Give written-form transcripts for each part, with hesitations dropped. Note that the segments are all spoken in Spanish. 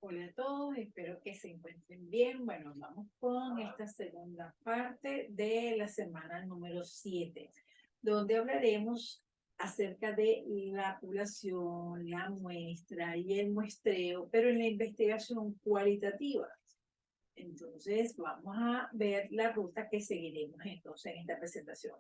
Hola a todos, espero que se encuentren bien. Bueno, vamos con esta segunda parte de la semana número 7, donde hablaremos acerca de la población, la muestra y el muestreo, pero en la investigación cualitativa. Entonces, vamos a ver la ruta que seguiremos entonces en esta presentación.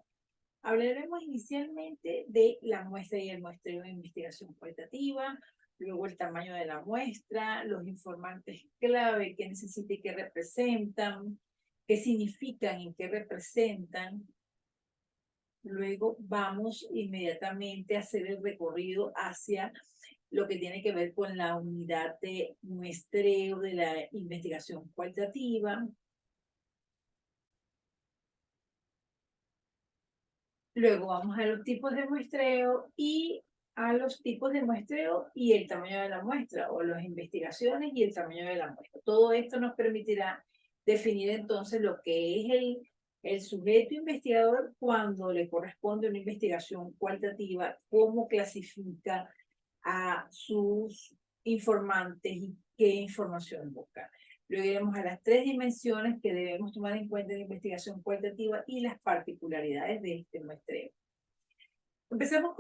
Hablaremos inicialmente de la muestra y el muestreo de investigación cualitativa, luego el tamaño de la muestra, los informantes clave que necesita y que representan, qué significan y qué representan. Luego vamos inmediatamente a hacer el recorrido hacia lo que tiene que ver con la unidad de muestreo de la investigación cualitativa. Luego vamos a los tipos de muestreo y a los tipos de muestreo y el tamaño de la muestra, o las investigaciones y el tamaño de la muestra. Todo esto nos permitirá definir entonces lo que es el sujeto investigador cuando le corresponde una investigación cualitativa, cómo clasifica a sus informantes y qué información busca. Luego iremos a las 3 dimensiones que debemos tomar en cuenta en la investigación cualitativa y las particularidades de este muestreo. Empezamos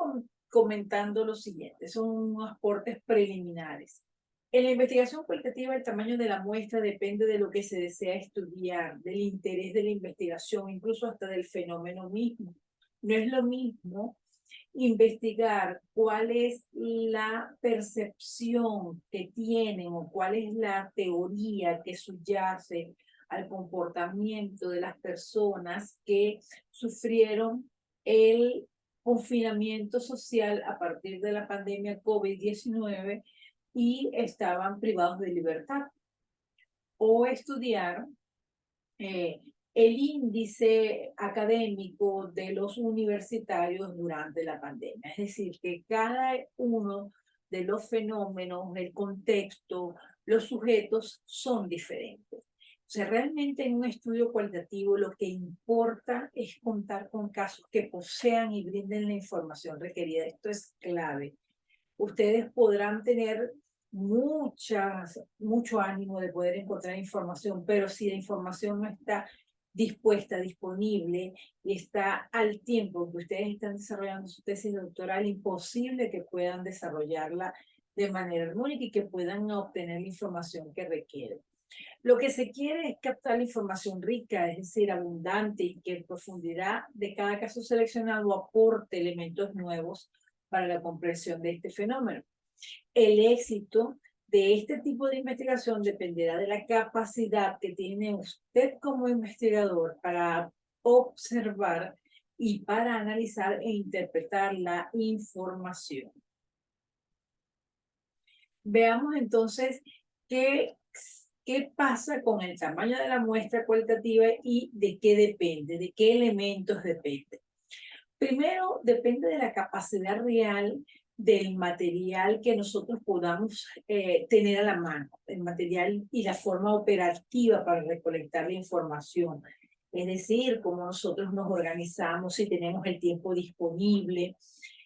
comentando lo siguiente, son unos aportes preliminares. En la investigación cualitativa, el tamaño de la muestra depende de lo que se desea estudiar, del interés de la investigación, incluso hasta del fenómeno mismo. No es lo mismo investigar cuál es la percepción que tienen o cuál es la teoría que subyace al comportamiento de las personas que sufrieron el confinamiento social a partir de la pandemia COVID-19 y estaban privados de libertad, o estudiar el índice académico de los universitarios durante la pandemia. Es decir, que cada uno de los fenómenos, el contexto, los sujetos son diferentes. O sea, realmente en un estudio cualitativo lo que importa es contar con casos que posean y brinden la información requerida. Esto es clave. Ustedes podrán tener mucho ánimo de poder encontrar información, pero si la información no está dispuesta, disponible y está al tiempo que ustedes están desarrollando su tesis doctoral, imposible que puedan desarrollarla de manera armónica y que puedan obtener la información que requieren. Lo que se quiere es captar la información rica, es decir, abundante, y que en profundidad de cada caso seleccionado aporte elementos nuevos para la comprensión de este fenómeno. El éxito de este tipo de investigación dependerá de la capacidad que tiene usted como investigador para observar y para analizar e interpretar la información. Veamos entonces qué pasa con el tamaño de la muestra cualitativa y de qué depende, de qué elementos depende. Primero, depende de la capacidad real del material que nosotros podamos tener a la mano, el material y la forma operativa para recolectar la información. Es decir, cómo nosotros nos organizamos, si tenemos el tiempo disponible,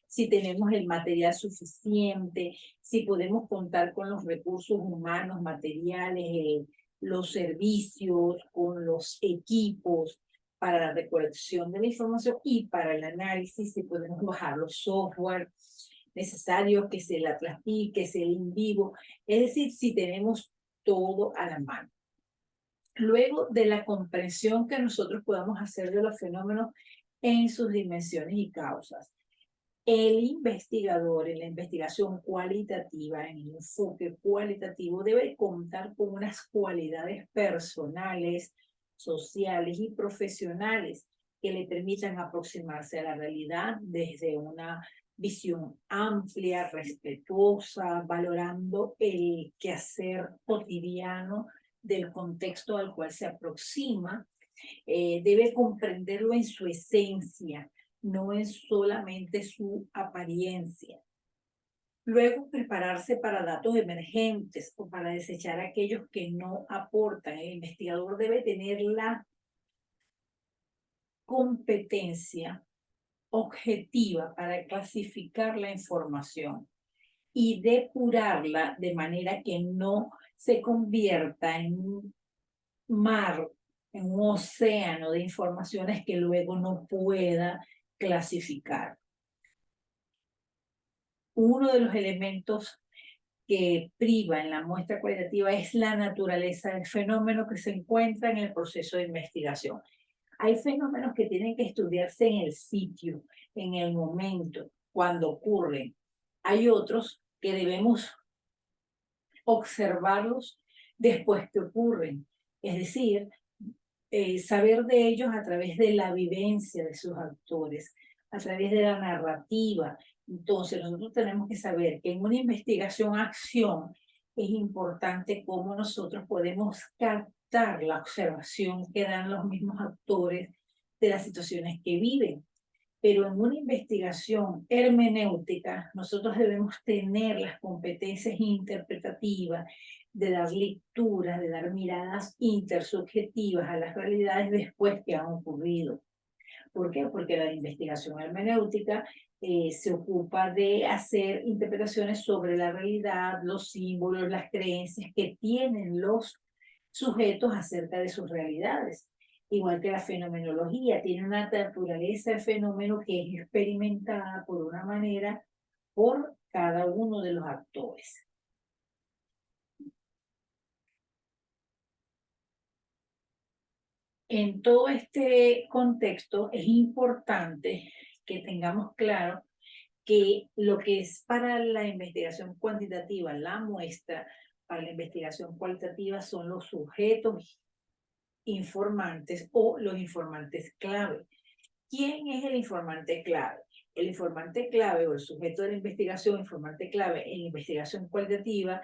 si tenemos el material suficiente, si podemos contar con los recursos humanos, materiales, los servicios, con los equipos para la recolección de la información y para el análisis, si podemos bajar los software necesarios, que se la platique, que se el en vivo, es decir, si tenemos todo a la mano. Luego de la comprensión que nosotros podamos hacer de los fenómenos en sus dimensiones y causas, el investigador en la investigación cualitativa, en el enfoque cualitativo, debe contar con unas cualidades personales, sociales y profesionales que le permitan aproximarse a la realidad desde una visión amplia, respetuosa, valorando el quehacer cotidiano del contexto al cual se aproxima. Debe comprenderlo en su esencia, no es solamente su apariencia. Luego, prepararse para datos emergentes o para desechar aquellos que no aportan. El investigador debe tener la competencia objetiva para clasificar la información y depurarla de manera que no se convierta en un mar, en un océano de informaciones que luego no pueda clasificar. Uno de los elementos que priva en la muestra cualitativa es la naturaleza del fenómeno que se encuentra en el proceso de investigación. Hay fenómenos que tienen que estudiarse en el sitio, en el momento, cuando ocurren. Hay otros que debemos observarlos después que ocurren. Es decir, saber de ellos a través de la vivencia de sus actores, a través de la narrativa. Entonces, nosotros tenemos que saber que en una investigación-acción es importante cómo nosotros podemos captar la observación que dan los mismos actores de las situaciones que viven. Pero en una investigación hermenéutica, nosotros debemos tener las competencias interpretativas de dar lecturas, de dar miradas intersubjetivas a las realidades después que han ocurrido. ¿Por qué? Porque la investigación hermenéutica se ocupa de hacer interpretaciones sobre la realidad, los símbolos, las creencias que tienen los sujetos acerca de sus realidades. Igual que la fenomenología, tiene una naturaleza de fenómeno que es experimentada por una manera por cada uno de los actores. En todo este contexto es importante que tengamos claro que lo que es para la investigación cuantitativa, la muestra, para la investigación cualitativa son los sujetos informantes o los informantes clave. ¿Quién es el informante clave? El informante clave o el sujeto de la investigación, informante clave en la investigación cualitativa,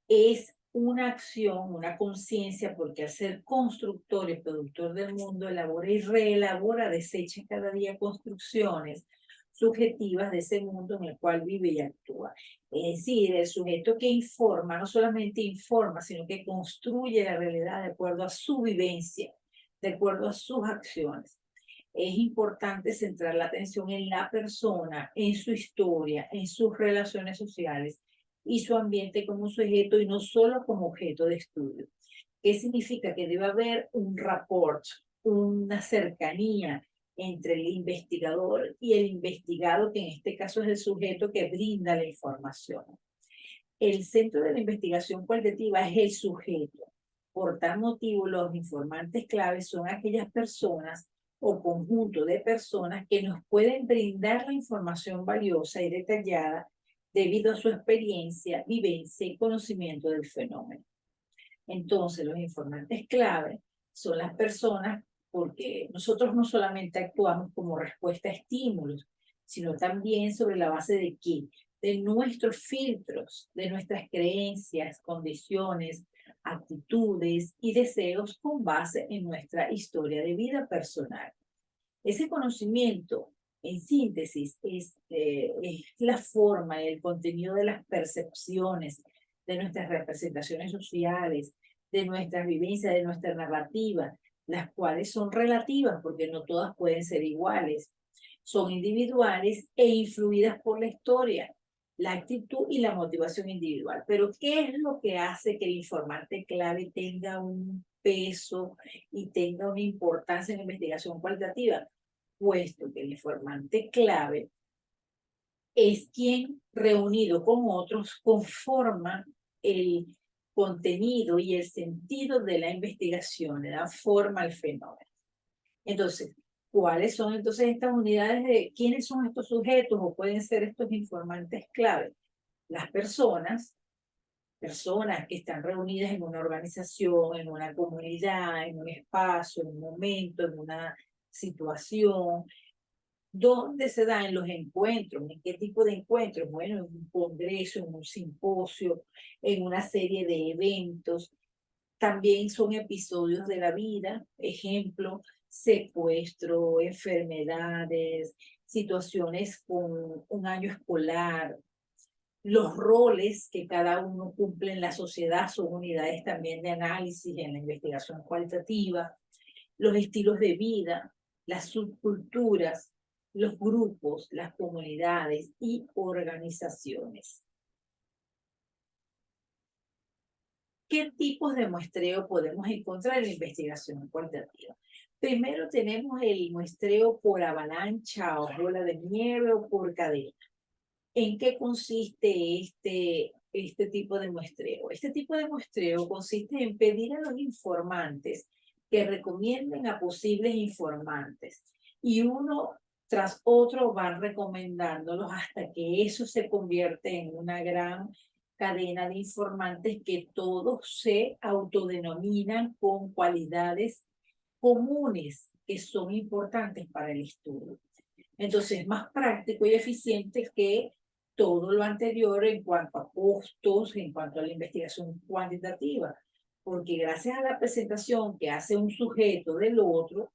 es una acción, una conciencia, porque al ser constructor y productor del mundo, elabora y reelabora, desecha cada día construcciones subjetivas de ese mundo en el cual vive y actúa. Es decir, el sujeto que informa, no solamente informa, sino que construye la realidad de acuerdo a su vivencia, de acuerdo a sus acciones. Es importante centrar la atención en la persona, en su historia, en sus relaciones sociales y su ambiente como sujeto y no solo como objeto de estudio. ¿Qué significa? Que debe haber un rapport, una cercanía entre el investigador y el investigado, que en este caso es el sujeto que brinda la información. El centro de la investigación cualitativa es el sujeto. Por tal motivo, los informantes claves son aquellas personas o conjunto de personas que nos pueden brindar la información valiosa y detallada debido a su experiencia, vivencia y conocimiento del fenómeno. Entonces, los informantes clave son las personas, porque nosotros no solamente actuamos como respuesta a estímulos, sino también sobre la base de qué, de nuestros filtros, de nuestras creencias, condiciones, actitudes y deseos con base en nuestra historia de vida personal. Ese conocimiento, en síntesis, es la forma y el contenido de las percepciones, de nuestras representaciones sociales, de nuestras vivencias, de nuestra narrativa, las cuales son relativas porque no todas pueden ser iguales. Son individuales e influidas por la historia, la actitud y la motivación individual. Pero ¿qué es lo que hace que el informante clave tenga un peso y tenga una importancia en la investigación cualitativa? Puesto que el informante clave es quien, reunido con otros, conforma el contenido y el sentido de la investigación, le da forma al fenómeno. Entonces, ¿cuáles son entonces estas unidades de quiénes son estos sujetos o pueden ser estos informantes clave? Las personas que están reunidas en una organización, en una comunidad, en un espacio, en un momento, en una situación. ¿Dónde se dan los encuentros? ¿En qué tipo de encuentros? Bueno, en un congreso, en un simposio, en una serie de eventos. También son episodios de la vida, ejemplo, secuestro, enfermedades, situaciones con un año escolar, los roles que cada uno cumple en la sociedad son unidades también de análisis en la investigación cualitativa, los estilos de vida, las subculturas, los grupos, las comunidades y organizaciones. ¿Qué tipos de muestreo podemos encontrar en la investigación cualitativa? Primero tenemos el muestreo por avalancha o bola de nieve o por cadena. ¿En qué consiste este tipo de muestreo? Este tipo de muestreo consiste en pedir a los informantes que recomienden a posibles informantes y uno tras otro van recomendándolos hasta que eso se convierte en una gran cadena de informantes que todos se autodenominan con cualidades comunes que son importantes para el estudio. Entonces, es más práctico y eficiente que todo lo anterior en cuanto a costos, en cuanto a la investigación cuantitativa, porque gracias a la presentación que hace un sujeto del otro,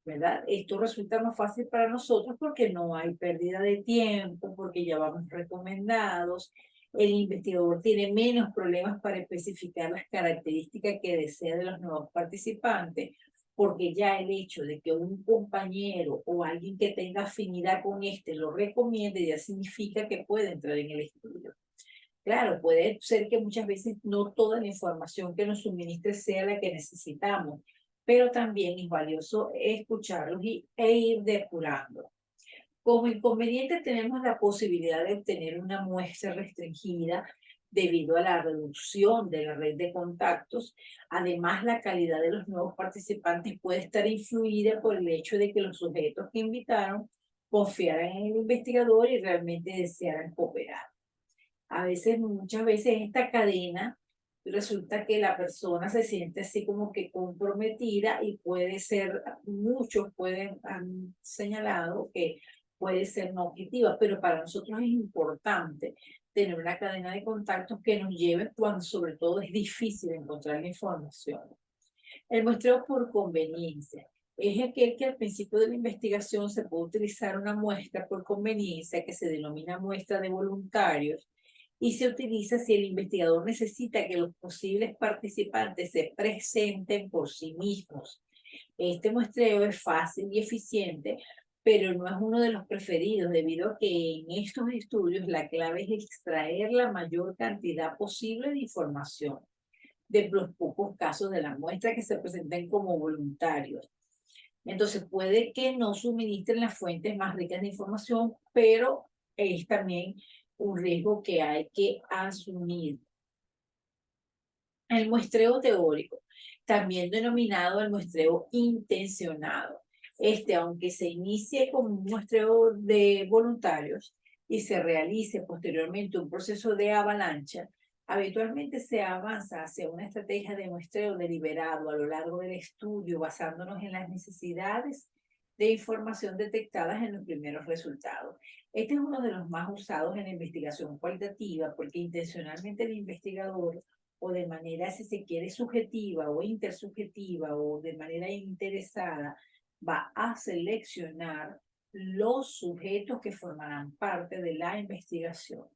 ¿verdad? Esto resulta más fácil para nosotros porque no hay pérdida de tiempo, porque ya vamos recomendados, el investigador tiene menos problemas para especificar las características que desea de los nuevos participantes, porque ya el hecho de que un compañero o alguien que tenga afinidad con este lo recomiende ya significa que puede entrar en el estudio. Claro, puede ser que muchas veces no toda la información que nos suministre sea la que necesitamos, pero también es valioso escucharlos e ir depurando. Como inconveniente tenemos la posibilidad de obtener una muestra restringida debido a la reducción de la red de contactos. Además, la calidad de los nuevos participantes puede estar influida por el hecho de que los sujetos que invitaron confiaran en el investigador y realmente desearan cooperar. A veces, muchas veces esta cadena resulta que la persona se siente así como que comprometida y puede ser, muchos pueden, han señalado que puede ser no objetiva, pero para nosotros es importante tener una cadena de contactos que nos lleve cuando sobre todo es difícil encontrar la información. El muestreo por conveniencia es aquel que al principio de la investigación se puede utilizar una muestra por conveniencia que se denomina muestra de voluntarios y se utiliza si el investigador necesita que los posibles participantes se presenten por sí mismos. Este muestreo es fácil y eficiente, pero no es uno de los preferidos debido a que en estos estudios la clave es extraer la mayor cantidad posible de información de los pocos casos de la muestra que se presenten como voluntarios. Entonces puede que no suministren las fuentes más ricas de información, pero es también un riesgo que hay que asumir. El muestreo teórico, también denominado el muestreo intencionado. Aunque se inicie como un muestreo de voluntarios y se realice posteriormente un proceso de avalancha, habitualmente se avanza hacia una estrategia de muestreo deliberado a lo largo del estudio, basándonos en las necesidades de información detectadas en los primeros resultados. Este es uno de los más usados en la investigación cualitativa porque intencionalmente el investigador o de manera, si se quiere, subjetiva o intersubjetiva o de manera interesada, va a seleccionar los sujetos que formarán parte de la investigación.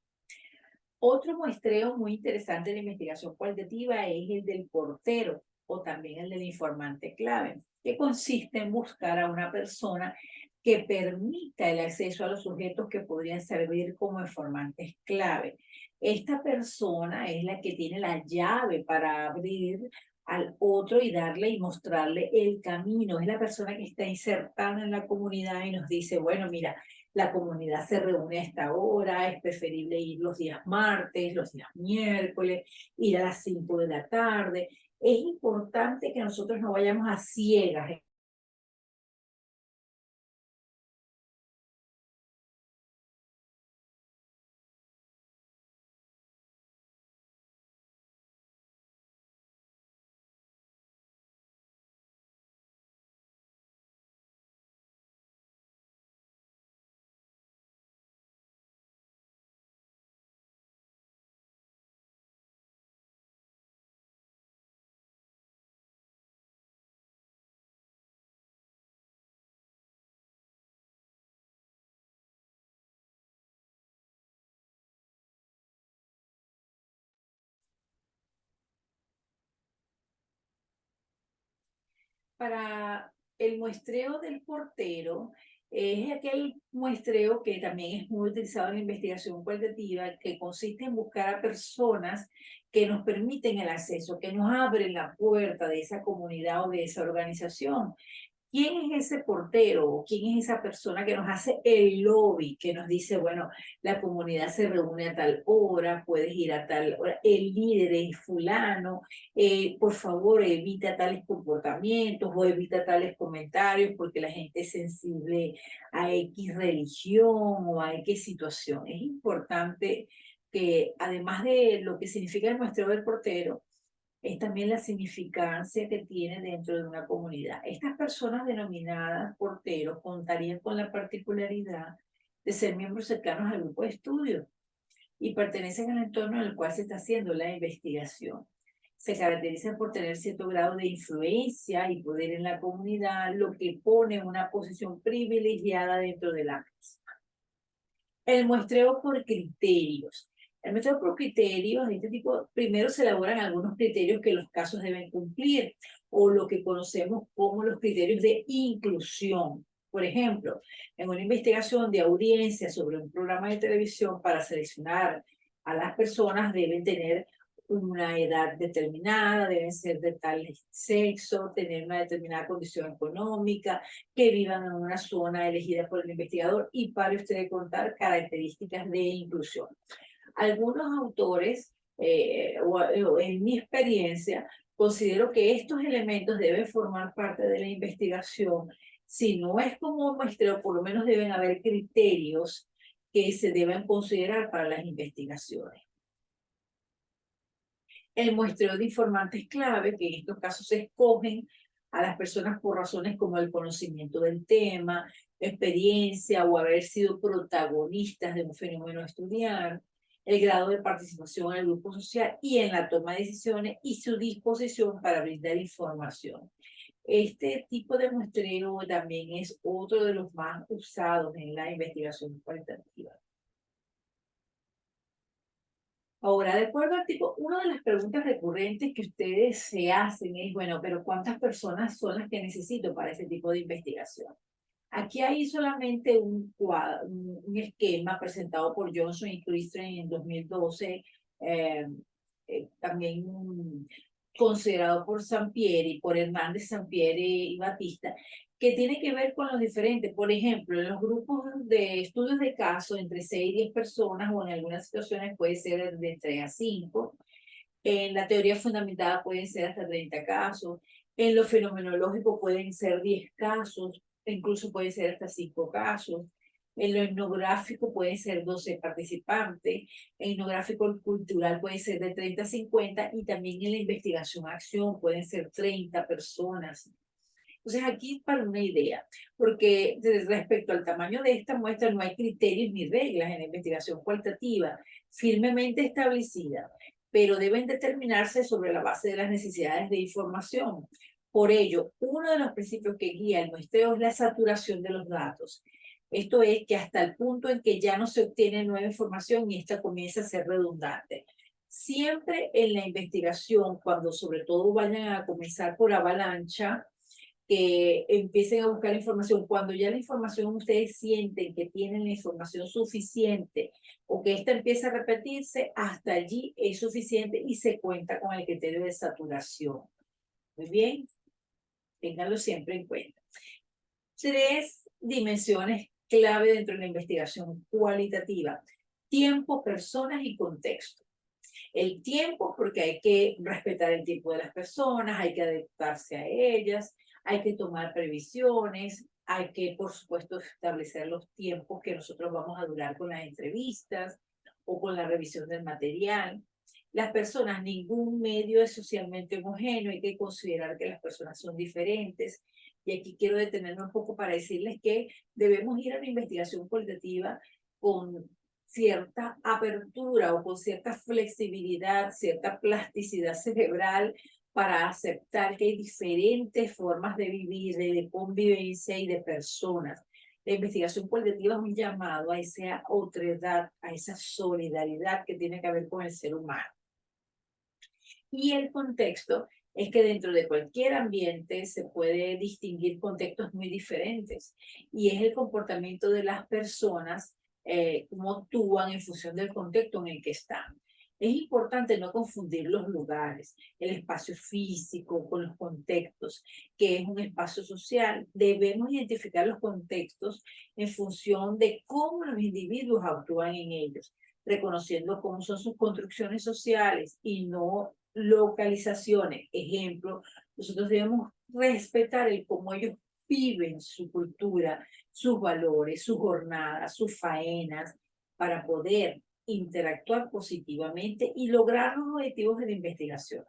Otro muestreo muy interesante de la investigación cualitativa es el del portero o también el del informante clave, que consiste en buscar a una persona que permita el acceso a los sujetos que podrían servir como informantes clave. Esta persona es la que tiene la llave para abrir al otro y darle y mostrarle el camino. Es la persona que está insertada en la comunidad y nos dice, bueno, mira, la comunidad se reúne a esta hora, es preferible ir los días martes, los días miércoles, ir a las 5 de la tarde. Es importante que nosotros no vayamos a ciegas. Para el muestreo del portero, Es aquel muestreo que también es muy utilizado en la investigación cualitativa, que consiste en buscar a personas que nos permiten el acceso, que nos abren la puerta de esa comunidad o de esa organización. ¿Quién es ese portero o quién es esa persona que nos hace el lobby, que nos dice, bueno, la comunidad se reúne a tal hora, puedes ir a tal hora, el líder es fulano, por favor evita tales comportamientos o evita tales comentarios porque la gente es sensible a X religión o a X situación? Es importante que además de lo que significa el muestreo del portero, es también la significancia que tiene dentro de una comunidad. Estas personas denominadas porteros contarían con la particularidad de ser miembros cercanos al grupo de estudio y pertenecen al entorno en el cual se está haciendo la investigación. Se caracterizan por tener cierto grado de influencia y poder en la comunidad, lo que pone una posición privilegiada dentro de la misma. El muestreo por criterios. El muestreo por criterios de este tipo, primero se elaboran algunos criterios que los casos deben cumplir, o lo que conocemos como los criterios de inclusión. Por ejemplo, en una investigación de audiencia sobre un programa de televisión, para seleccionar a las personas deben tener una edad determinada, deben ser de tal sexo, tener una determinada condición económica, que vivan en una zona elegida por el investigador, y para usted contar características de inclusión. Algunos autores, o en mi experiencia, considero que estos elementos deben formar parte de la investigación. Si no es como un muestreo, por lo menos deben haber criterios que se deben considerar para las investigaciones. El muestreo de informantes clave, que en estos casos se escogen a las personas por razones como el conocimiento del tema, experiencia o haber sido protagonistas de un fenómeno a estudiar, el grado de participación en el grupo social y en la toma de decisiones y su disposición para brindar información. Este tipo de muestreo también es otro de los más usados en la investigación cualitativa. Ahora, de acuerdo al tipo, una de las preguntas recurrentes que ustedes se hacen es, bueno, pero ¿cuántas personas son las que necesito para ese tipo de investigación? Aquí hay solamente un esquema presentado por Johnson y Christian en 2012, eh, también considerado por Sampieri, por Hernández, Sampieri y Batista, que tiene que ver con los diferentes. Por ejemplo, en los grupos de estudios de caso, entre 6 y 10 personas, o en algunas situaciones puede ser de 3 a 5. En la teoría fundamentada pueden ser hasta 30 casos. En lo fenomenológico pueden ser 10 casos, incluso pueden ser hasta 5 casos. En lo etnográfico pueden ser 12 participantes. En etnográfico cultural puede ser de 30 a 50, y también en la investigación-acción pueden ser 30 personas. Entonces, aquí para una idea, porque respecto al tamaño de esta muestra no hay criterios ni reglas en la investigación cualitativa firmemente establecida, pero deben determinarse sobre la base de las necesidades de información. Por ello, uno de los principios que guía el muestreo es la saturación de los datos. Esto es que hasta el punto en que ya no se obtiene nueva información y esta comienza a ser redundante. Siempre en la investigación, cuando sobre todo vayan a comenzar por avalancha, que empiecen a buscar información. Cuando ya la información ustedes sienten que tienen la información suficiente o que esta empieza a repetirse, hasta allí es suficiente y se cuenta con el criterio de saturación. Muy bien, ténganlo siempre en cuenta. 3 dimensiones clave dentro de la investigación cualitativa: tiempo, personas y contexto. El tiempo, porque hay que respetar el tiempo de las personas, hay que adaptarse a ellas, hay que tomar previsiones, hay que, por supuesto, establecer los tiempos que nosotros vamos a durar con las entrevistas o con la revisión del material. Las personas, ningún medio es socialmente homogéneo, hay que considerar que las personas son diferentes. Y aquí quiero detenerme un poco para decirles que debemos ir a la investigación cualitativa con cierta apertura o con cierta flexibilidad, cierta plasticidad cerebral, para aceptar que hay diferentes formas de vivir, de convivencia y de personas. La investigación cualitativa es un llamado a esa otredad, a esa solidaridad que tiene que ver con el ser humano. Y el contexto es que dentro de cualquier ambiente se puede distinguir contextos muy diferentes y es el comportamiento de las personas, cómo actúan en función del contexto en el que están. Es importante no confundir los lugares, el espacio físico con los contextos, que es un espacio social. Debemos identificar los contextos en función de cómo los individuos actúan en ellos, reconociendo cómo son sus construcciones sociales y no localizaciones. Ejemplo, nosotros debemos respetar el cómo ellos viven su cultura, sus valores, sus jornadas, sus faenas, para poder interactuar positivamente y lograr los objetivos de la investigación.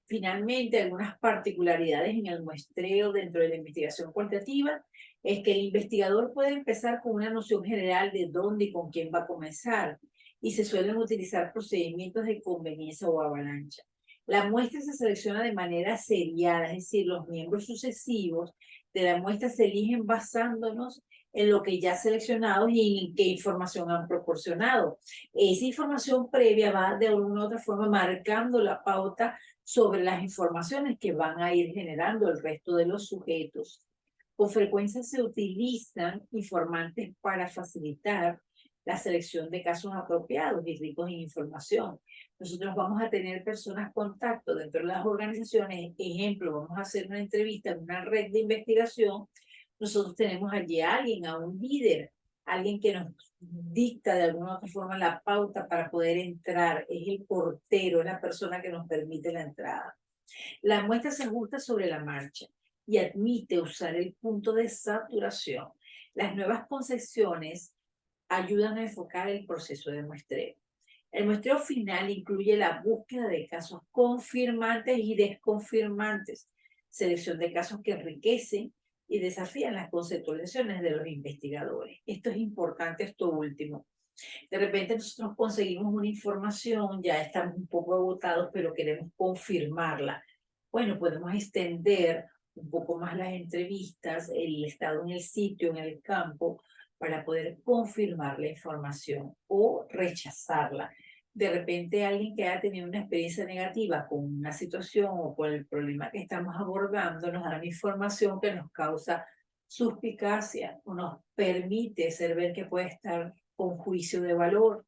Finalmente, algunas particularidades en el muestreo dentro de la investigación cualitativa es que el investigador puede empezar con una noción general de dónde y con quién va a comenzar, y se suelen utilizar procedimientos de conveniencia o avalancha. La muestra se selecciona de manera seriada, es decir, los miembros sucesivos de la muestra se eligen basándonos en lo que ya seleccionado y en qué información han proporcionado. Esa información previa va de alguna u otra forma marcando la pauta sobre las informaciones que van a ir generando el resto de los sujetos. Con frecuencia se utilizan informantes para facilitar la selección de casos apropiados y ricos en información. Nosotros vamos a tener personas contacto dentro de las organizaciones. Ejemplo, vamos a hacer una entrevista en una red de investigación. Nosotros tenemos allí a alguien, a un líder, alguien que nos dicta de alguna u otra forma la pauta para poder entrar, es el portero, es la persona que nos permite la entrada. La muestra se ajusta sobre la marcha y admite usar el punto de saturación. Las nuevas concepciones ayudan a enfocar el proceso de muestreo. El muestreo final incluye la búsqueda de casos confirmantes y desconfirmantes, selección de casos que enriquecen y desafían las conceptualizaciones de los investigadores. Esto es importante, esto último. De repente nosotros conseguimos una información, ya estamos un poco agotados, pero queremos confirmarla. Bueno, podemos extender un poco más las entrevistas, el estado en el sitio, en el campo, para poder confirmar la información o rechazarla. De repente alguien que haya tenido una experiencia negativa con una situación o con el problema que estamos abordando nos da una información que nos causa suspicacia o nos permite hacer ver que puede estar con juicio de valor.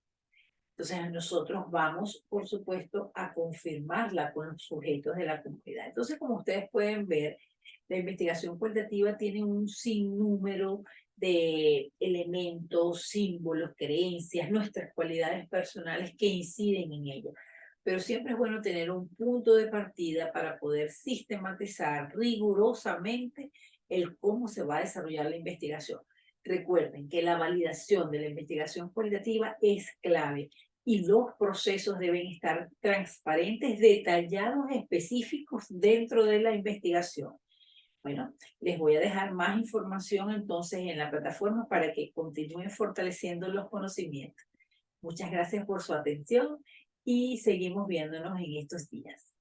Entonces nosotros vamos, por supuesto, a confirmarla con los sujetos de la comunidad. Entonces, como ustedes pueden ver, la investigación cualitativa tiene un sinnúmero de elementos, símbolos, creencias, nuestras cualidades personales que inciden en ello. Pero siempre es bueno tener un punto de partida para poder sistematizar rigurosamente el cómo se va a desarrollar la investigación. Recuerden que la validación de la investigación cualitativa es clave y los procesos deben estar transparentes, detallados, específicos dentro de la investigación. Bueno, les voy a dejar más información entonces en la plataforma para que continúen fortaleciendo los conocimientos. Muchas gracias por su atención y seguimos viéndonos en estos días.